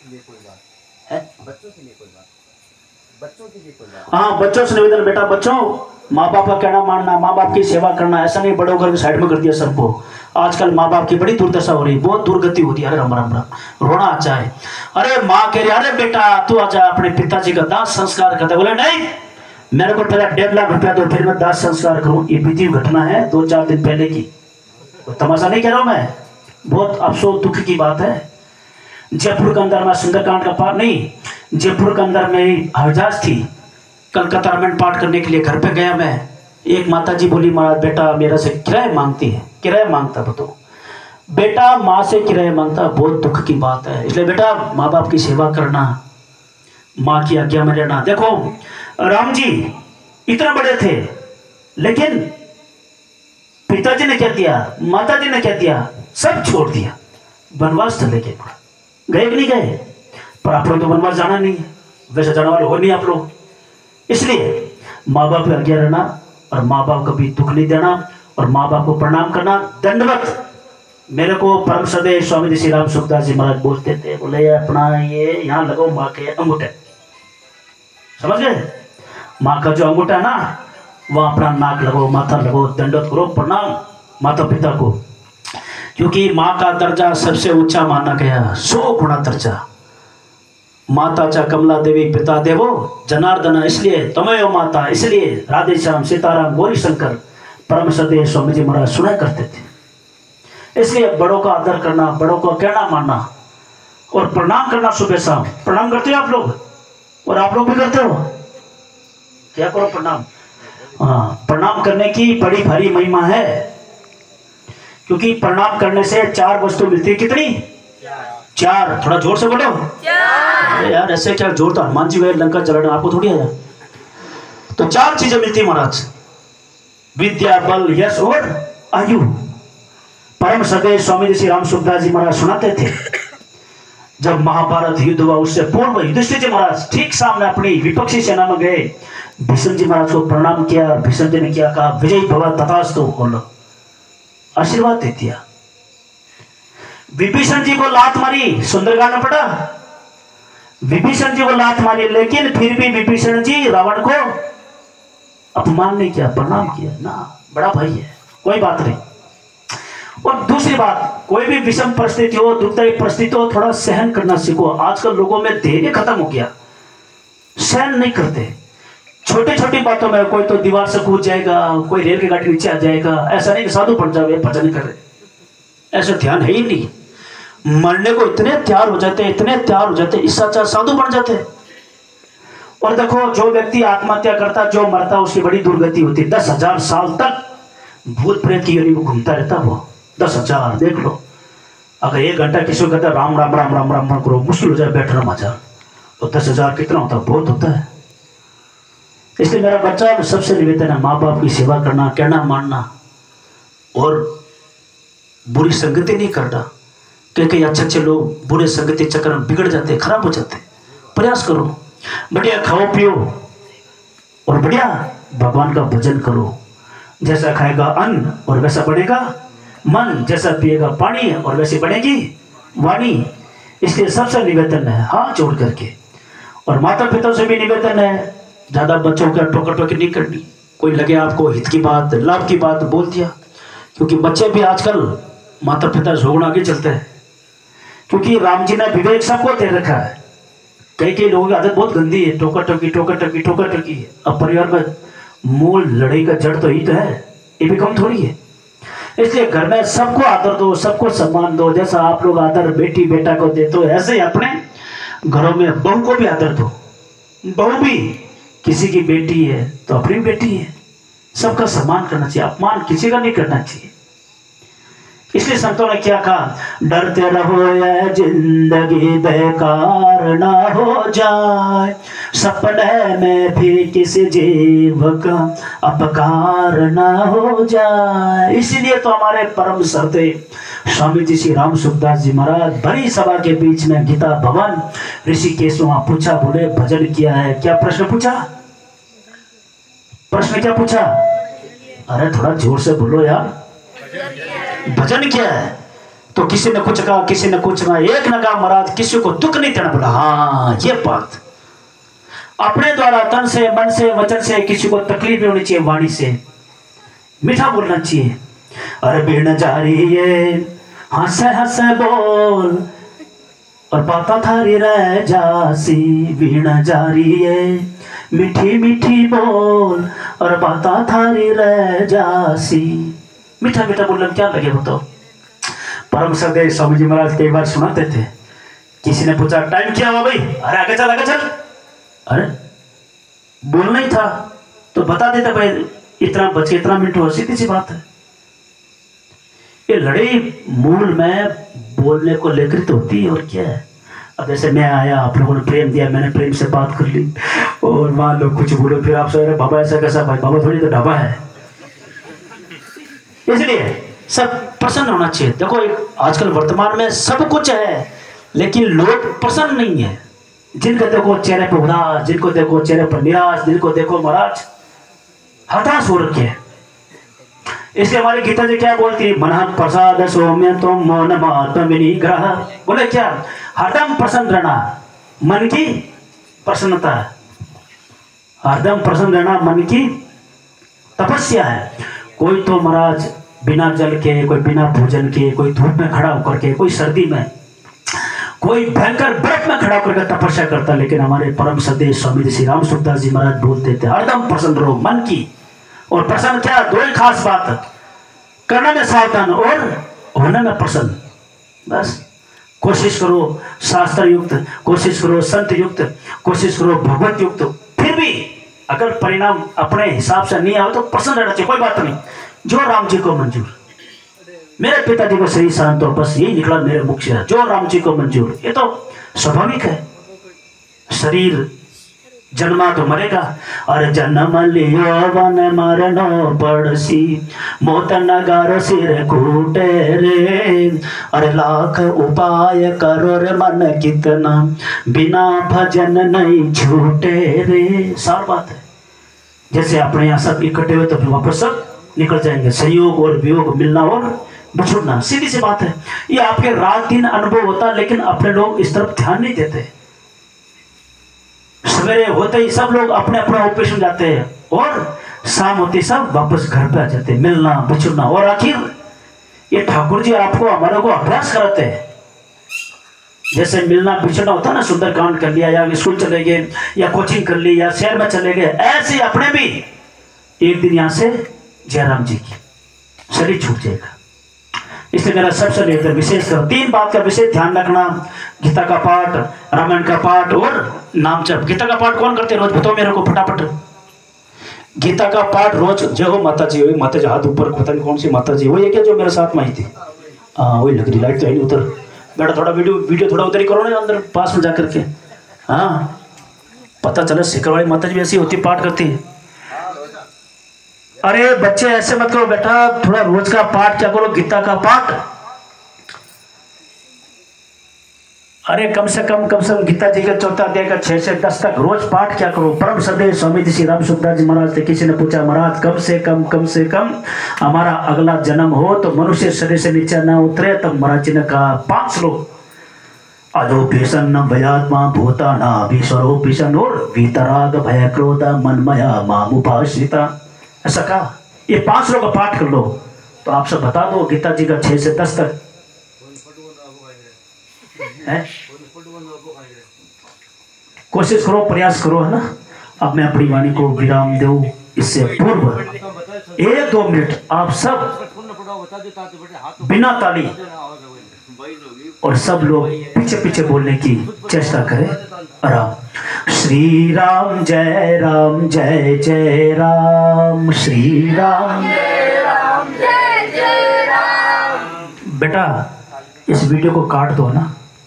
के लिए कोई बात है? बच्चों के लिए कोई बात बच्चों के लिए कोई बात हाँ, बच्चों से निवेदन, बेटा बच्चों माँ बाप का कहना मानना, माँ बाप की सेवा करना, ऐसा नहीं बड़ों कर साइड में कर दिया सबको। आजकल माँ बाप की बड़ी दुर्दशा हो रही, बहुत दुर्गति होती है। अरे राम राम राम, रोना आता है। अरे माँ कह रही अरे बेटा तू आजा अपने पिताजी का दाह संस्कार करता। बोले नहीं, मेरे को पहले 1.5 लाख रुपया दो फिर मैं दाह संस्कार करूँ। ये बीती घटना है 2-4 दिन पहले की, तमाशा नहीं कह रहा हूँ मैं, बहुत अफसोस दुख की बात है। जयपुर के अंदर में सुंदरकांड का पाठ नहीं, जयपुर के अंदर में हरजाज थी, कलकत्ता रामायण पाठ करने के लिए घर पे गया मैं। एक माता जी बोली महाराज बेटा मेरा से किराया मांगती है। किराया मांगता बताओ, बेटा माँ से किराया मांगता, बहुत दुख की बात है। इसलिए बेटा माँ बाप की सेवा करना, माँ की आज्ञा में रहना। देखो राम जी इतना बड़े थे, लेकिन पिताजी ने क्या किया, माता जी ने क्या किया, सब छोड़ दिया, वनवास चले गए। गए कि नहीं गए? पर आप लोग तो वनवास जाना नहीं है, वैसे जाने वाले हो नहीं आप लोग। इसलिए माँ बाप की आज्ञा रहना और माँ बाप को भी दुख नहीं देना और माँ बाप को प्रणाम करना, दंडवत। मेरे को परम श्रद्धेय स्वामी जी श्री राम सुखदास जी महाराज बोलते थे, बोले अपना ये यहाँ लगाओ माँ के अंगूठे, समझ गए? माँ का जो अंगूठा है ना वहाँ अपना नाक लगाओ, माथा लगाओ, दंडवत करो, प्रणाम माता पिता को। क्योंकि माँ का दर्जा सबसे ऊंचा माना गया, 100 गुना दर्जा। माता चा कमला देवी पिता देवो जनार्दन, इसलिए तमयो माता, इसलिए राधे श्याम सीताराम गौरी शंकर परम श्रद्धेय स्वामी जी महाराज सुना करते थे। इसलिए बड़ों का आदर करना, बड़ों का कहना मानना और प्रणाम करना। सुबह शाम प्रणाम करते हो आप लोग, और आप लोग भी करते हो, क्या करो प्रणाम। हाँ, प्रणाम करने की बड़ी भारी महिमा है, क्योंकि प्रणाम करने से 4 वस्तु मिलती है। कितनी? 4। थोड़ा जोर से बोलो। यार ऐसे क्या जोर, तो हनुमान जी गए लंका जलाने, आपको थोड़ी आया। तो 4 चीजें मिलती है महाराज, विद्या बल यश और आयु। परम श्रद्धेय स्वामी जी श्री राम सुखदास जी महाराज सुनाते थे, जब महाभारत युद्ध हुआ उससे पूर्व युधिष्ठिर जी महाराज ठीक सामने अपनी विपक्षी सेना में गए, भीष्म जी महाराज को प्रणाम किया। भीष्म जी ने क्या कहा, विजय भव तथास्तु, बोलो आशीर्वाद दे दिया। विभीषण जी को लात मारी, सुंदरकांड में पढ़ा, विभीषण जी को लात मारी, लेकिन फिर भी विभीषण जी रावण को अपमान नहीं किया, प्रणाम किया ना, बड़ा भाई है, कोई बात नहीं। और दूसरी बात, कोई भी विषम परिस्थिति हो, दुखदायी परिस्थिति हो, थोड़ा सहन करना सीखो। आजकल लोगों में धैर्य खत्म हो गया, सहन नहीं करते। छोटी छोटी बातों में कोई तो दीवार से कूद जाएगा, कोई रेल की गाड़ी नीचे आ जाएगा, ऐसा नहीं कि साधु पड़ जावे भजन कर रहे, ऐसा ध्यान है ही नहीं। मरने को इतने तैयार हो जाते, इतने तैयार हो जाते, इससे अच्छा साधु बन जाते। और देखो जो व्यक्ति आत्महत्या करता, जो मरता, उसकी बड़ी दुर्गति होती। 10,000 साल तक भूत प्रेत की योनि में घूमता रहता वो, 10,000। देख लो, अगर 1 घंटा किसी को कहता राम राम राम राम राम करो, मुश्किल हो जाए बैठना मजा, तो 10,000 कितना होता है, बहुत होता है। इसलिए मेरा बच्चा सबसे निवेदन है, माँ बाप की सेवा करना, कहना मानना, और बुरी संगति नहीं करना। क्योंकि अच्छे अच्छे लोग बुरे संगति चक्कर में बिगड़ जाते, खराब हो जाते। प्रयास करो, बढ़िया खाओ पियो और बढ़िया भगवान का भजन करो। जैसा खाएगा अन्न और वैसा बढ़ेगा मन, जैसा पिएगा पानी और वैसी बढ़ेगी वाणी। इसलिए सबसे निवेदन है हाथ जोड़ करके, और माता पिता से भी निवेदन है, ज्यादा बच्चों का टोकर टोकी नहीं करनी। कोई लगे आपको हित की बात, लाभ की बात बोल दिया, क्योंकि बच्चे भी आजकल माता पिता झोगना आगे चलते हैं। क्योंकि राम जी ने विवेक सबको दे रखा है। कई लोगों की आदत बहुत गंदी है, टोकर टोकी टोकर टोकी टोकर टोकी। अब परिवार में मूल लड़ाई का जड़ तो ही तो है, ये भी कम थोड़ी है। इसलिए घर में सबको आदर दो, सबको सम्मान दो। जैसा आप लोग आदर बेटी बेटा को देते हो, ऐसे ही अपने घरों में बहू को भी आदर दो। बहू भी किसी की बेटी है तो अपनी बेटी है, सबका सम्मान करना चाहिए, अपमान किसी का नहीं करना चाहिए। इसलिए संतों ने क्या कहा, डरते रहो ये जिंदगी बेकार ना हो जाए, सपने में भी किसी जीव का अपकार ना हो जाए। इसीलिए तो हमारे परम श्रद्धेय स्वामी जी श्री राम सुखदास जी महाराज भरी सभा के बीच में गीता भवन ऋषिकेश वहां पूछा, बोले भजन किया है क्या? प्रश्न पूछा, प्रश्न क्या पूछा? अरे थोड़ा जोर से बोलो यार। भजन क्या है? तो किसी ने कुछ कहा, किसी ने कुछ कहा, एक ने कहा महाराज किसी को दुख नहीं देना। बोला हाँ ये बात, अपने द्वारा तन से, मन से, वचन से किसी को तकलीफ नहीं होनी चाहिए, वाणी से मीठा बोलना चाहिए। अरे बीण जा रही है हंसे हंसे बोल और बाता थारी रह जासी, बीण जा रही है मीठी मीठी बोल और बाता थारी रह जासी। मीठा मीठा बोलने में क्या लगे बताओ। परम सदय स्वामी जी महाराज कई बार सुनाते थे, किसी ने पूछा टाइम क्या हुआ भाई, अरे आगे चल आगे चल, अरे बोलना ही था तो बता देते भाई इतना बचे इतना मिनट हो, सीधी सी बात है। ये लड़ाई मूल में बोलने को लेकर तो होती है, और क्या है। अब जैसे मैं आया, आप लोगों ने प्रेम दिया, मैंने प्रेम से बात कर ली, और मान लो कुछ बोलो फिर आप सोच रहे बाबा ऐसा कैसा, भाई बाबा थोड़ी तो ढाबा है। इसलिए सब प्रसन्न होना चाहिए। देखो आजकल वर्तमान में सब कुछ है लेकिन लोग प्रसन्न नहीं है। जिनको देखो चेहरे पर उदास, जिनको देखो चेहरे पर निराश, जिनको देखो महाराज हताश हो रखे। इसलिए हमारी गीता जी क्या बोलती है, मन प्रसाद सौम्य तुम मौन मातम ग्रह। बोले क्या, हरदम प्रसन्न रहना मन की प्रसन्नता है, हरदम प्रसन्न रहना मन की तपस्या है। कोई तो महाराज बिना जल के, कोई बिना भोजन के, कोई धूप में खड़ा होकर के, कोई सर्दी में, कोई भयंकर बर्फ में खड़ा होकर के तपस्या करता। लेकिन हमारे परम सदय स्वामी श्री राम सुखदास जी महाराज बोलते थे हरदम प्रसन्न रहो मन की। और प्रसन्न क्या, दो ही खास बात, करने में सावधान और होने में प्रसन्न। बस कोशिश करो शास्त्र युक्त, कोशिश करो संत युक्त, कोशिश करो भगवत युक्त। फिर भी अगर परिणाम अपने हिसाब से नहीं आए तो प्रसन्न रहना चाहिए, कोई बात नहीं, जो राम जी को मंजूर। मेरे पिताजी को सही शांत, और बस यही निकला मेरे मुख से, जो राम जी को मंजूर। ये तो स्वाभाविक है, शरीर जन्मा तो मरेगा। और जन्म लियो वन मरनो पड़सी, मोत नगर सिर कूटे रे। अरे लाख उपाय करो रे मन कितना, बिना भजन नहीं छूटे रे। सार बात है, जैसे अपने यहाँ सब इकट्ठे हुए तो फिर वापस सब निकल जाएंगे। संयोग और वियोग, मिलना और बिछुड़ना, सीधी सी बात है। ये आपके रात दिन अनुभव होता है, लेकिन अपने लोग इस तरफ ध्यान नहीं देते। सवेरे होते ही सब लोग अपने अपने ऑफिस में जाते हैं, और शाम होते सब वापस घर पे आ जाते हैं। मिलना बिछुड़ना, और आखिर ये ठाकुर जी आपको हमारे को अभ्यास कराते हैं। जैसे मिलना बिछड़ना होता है ना, सुंदरकांड कर लिया, या स्कूल चले गए, या कोचिंग कर ली, या शहर में चले गए, ऐसे अपने भी एक दिन यहाँ से जयराम जी की शरीर छूट जाएगा। इसलिए मेरा सबसे निवेदन विशेष कर 3 बात का विशेष ध्यान रखना, गीता का पाठ, रामायण का पाठ और नाम जप। गीता का पाठ कौन करते रोज, बताओ मेरे को फटाफट। गीता का पाठ रोज, जय हो माता जी, वही माता जी हाथ ऊपर, पता नहीं कौन सी माता जी, वही है क्या जो मेरे साथ में आई थी? हाँ वही लग रही, लाइट तो है नहीं उधर। बेटा थोड़ा वीडियो थोड़ा उधर ही करो ना, अंदर पास में जा करके। हाँ पता चला सिकर वाली माता जी ऐसी होती, पाठ करती है। अरे बच्चे ऐसे मत करो बेटा, थोड़ा रोज का पाठ क्या करो, गीता का पाठ। अरे कम से कम गीता जी के 4 अध्याय का 6 से 10 तक रोज पाठ क्या करो। परम सदय स्वामी श्री राम सुखदास जी महाराज से किसी ने पूछा, महाराज कम से कम हमारा अगला जन्म हो तो मनुष्य शरीर से नीचे न उतरे। तब महाराज जी ने कहा 5 श्लोक, अजो भीषण न भयात्मा भूता न भीषणो भीषण और वीतराग भय क्रोध मनमया मामुपाश्रिता। ऐसा कहा, ये 5 श्लोक का पाठ कर लो तो आप सब बता दो गीता जी का 6 से 10 तक है। कोशिश करो, प्रयास करो, है ना। अब मैं अपनी वाणी को विराम दूं, इससे पूर्व 1-2 मिनट आप सब बिना ताली और सब लोग पीछे पीछे बोलने की चेष्टा करें। आराम। श्री राम जय राम जय जय राम, श्री राम जय राम जय जय राम। बेटा इस वीडियो को काट दो ना।